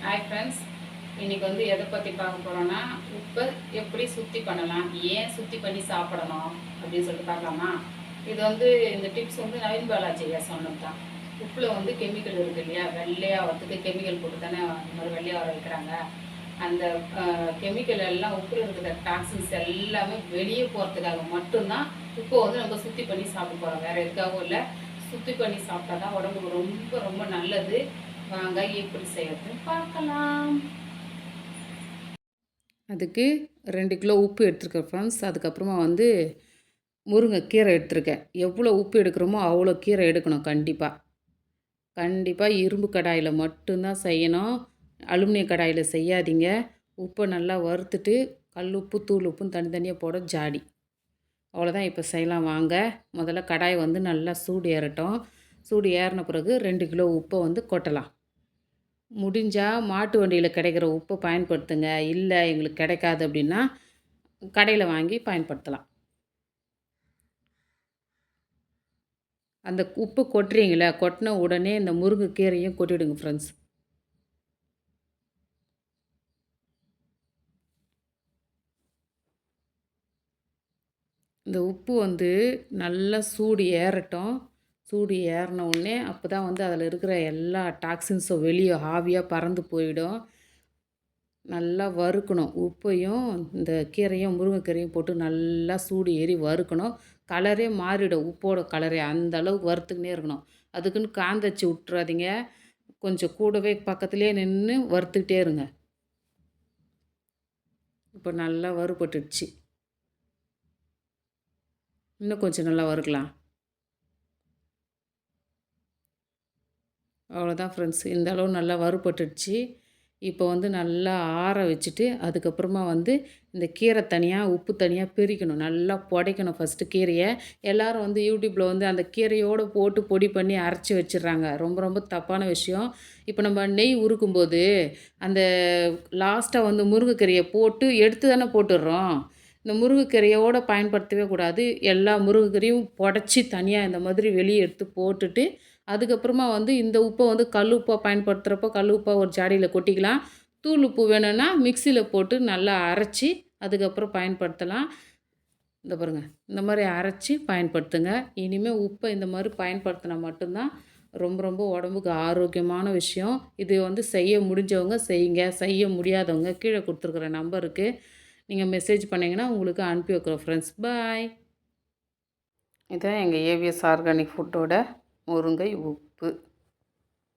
Hi friends, இன்றைக்கி வந்து எதை பற்றி பார்க்க போகிறோன்னா, உப்பை எப்படி சுத்தி பண்ணலாம், ஏன் சுத்தி பண்ணி சாப்பிடணும் அப்படின்னு சொல்லிட்டு பார்க்கலாமா. இது வந்து இந்த டிப்ஸ் வந்து நவீன் பாலாஜி ஐயா சொன்னது தான். உப்பில் வந்து கெமிக்கல் இருக்குது இல்லையா, வெள்ளையாகிறதுக்கு கெமிக்கல் போட்டு தானே இந்த மாதிரி வெள்ளையாக வர வைக்கிறாங்க. அந்த கெமிக்கல் எல்லாம் உப்பில் இருக்கிற டாக்ஸின்ஸ் எல்லாமே வெளியே போகிறதுக்காக மட்டும்தான் உப்பை வந்து நம்ம சுத்தி பண்ணி சாப்பிட போகிறோம். வேறு எதுக்காகவும் இல்லை, சுத்தி பண்ணி சாப்பிட்டா தான் உடம்புக்கு ரொம்ப ரொம்ப நல்லது. வாங்க எப்படி செய்யறதுன்னு பார்க்கலாம். அதுக்கு 2 கிலோ உப்பு எடுத்துருக்கேன் ஃப்ரெண்ட்ஸ். அதுக்கப்புறமா வந்து முருங்கைக்கீரை எடுத்துருக்கேன். எவ்வளோ உப்பு எடுக்கிறோமோ அவ்வளோ கீரை எடுக்கணும் கண்டிப்பாக இரும்பு கடாயில் மட்டும்தான் செய்யணும். அலுமினிய கடாயில் செய்யாதீங்க. உப்பை நல்லா வறுத்துட்டு கல் உப்பு தூள் உப்புன்னு தனித்தனியாக போட ஜாடி. அவ்வளோதான். இப்போ செய்யலாம் வாங்க. முதல்ல கடாயை வந்து நல்லா சூடு ஏறட்டும். சூடு ஏறின பிறகு 2 கிலோ உப்பை வந்து கொட்டலாம். முடிஞ்சால் மாட்டு வண்டியில் கிடைக்கிற உப்பை பயன்படுத்துங்க. இல்லை எங்களுக்கு கிடைக்காது அப்படின்னா கடையில் வாங்கி பயன்படுத்தலாம். அந்த உப்பு கொட்டுறீங்களே, கொட்டின உடனே இந்த முருங்கைக்கீரையும் கொட்டிவிடுங்க ஃப்ரெண்ட்ஸ். இந்த உப்பு வந்து நல்லா சூடு ஏறட்டும். சூடு ஏறின உடனே அப்போ தான் வந்து அதில் இருக்கிற எல்லா டாக்ஸின்ஸும் வெளியே ஆவியாக பறந்து போயிடும். நல்லா வறுக்கணும். உப்பையும் இந்த கீரையும் முருங்கைக்கீரையும் போட்டு நல்லா சூடு ஏறி வறுக்கணும். கலரே மாறிடும், உப்போட கலரே. அந்த அளவுக்கு வறுத்துக்கினே இருக்கணும். அதுக்குன்னு காந்தச்சு விட்றாதீங்க. கொஞ்சம் கூடவே பக்கத்துலேயே நின்று வறுத்துக்கிட்டே இருங்க. இப்போ நல்லா வறுபட்டுடுச்சு. இன்னும் கொஞ்சம் நல்லா வறுக்கலாம். அவ்வளோதான் ஃப்ரெண்ட்ஸ். இந்த அளவு நல்லா வறுபட்டுடுச்சு. இப்போ வந்து நல்லா ஆற வச்சுட்டு அதுக்கப்புறமா வந்து இந்த கீரை தனியாக உப்பு தனியாக பிரிக்கணும். நல்லா புடைக்கணும் ஃபஸ்ட்டு கீரையை. எல்லோரும் வந்து யூடியூப்பில் வந்து அந்த கீரையோடு போட்டு பொடி பண்ணி அரைச்சி வச்சிடுறாங்க. ரொம்ப ரொம்ப தப்பான விஷயம். இப்போ நம்ம நெய் உருக்கும்போது அந்த லாஸ்ட்டாக வந்து முருங்கைக்கீரையை போட்டு எடுத்து தானே போட்டுடுறோம். இந்த முருங்கைக்கீரையோடு பயன்படுத்தவே கூடாது. எல்லா முருங்கைக்கீரையும் புடச்சி தனியாக இந்த மாதிரி வெளியே எடுத்து போட்டுட்டு அதுக்கப்புறமா வந்து இந்த உப்பை வந்து கல் உப்பாக பயன்படுத்துகிறப்போ கல் உப்பை ஒரு ஜாடியில் கொட்டிக்கலாம். தூள் உப்பு வேணும்னா மிக்சியில் போட்டு நல்லா அரைச்சி அதுக்கப்புறம் பயன்படுத்தலாம். இந்த பாருங்கள், இந்த மாதிரி அரைச்சி பயன்படுத்துங்க. இனிமேல் உப்பை இந்த மாதிரி பயன்படுத்தினா மட்டும்தான் ரொம்ப ரொம்ப உடம்புக்கு ஆரோக்கியமான விஷயம். இது வந்து செய்ய முடிஞ்சவங்க செய்யுங்க. செய்ய முடியாதவங்க கீழே கொடுத்துருக்குற நம்பருக்கு நீங்கள் மெசேஜ் பண்ணிங்கன்னா உங்களுக்கு அனுப்பி வைக்கிறோம் ஃப்ரெண்ட்ஸ். பாய். இதான் எங்கள் ஏவிஎஸ் ஆர்கானிக் ஃபுட்டோட முருங்கை உப்பு.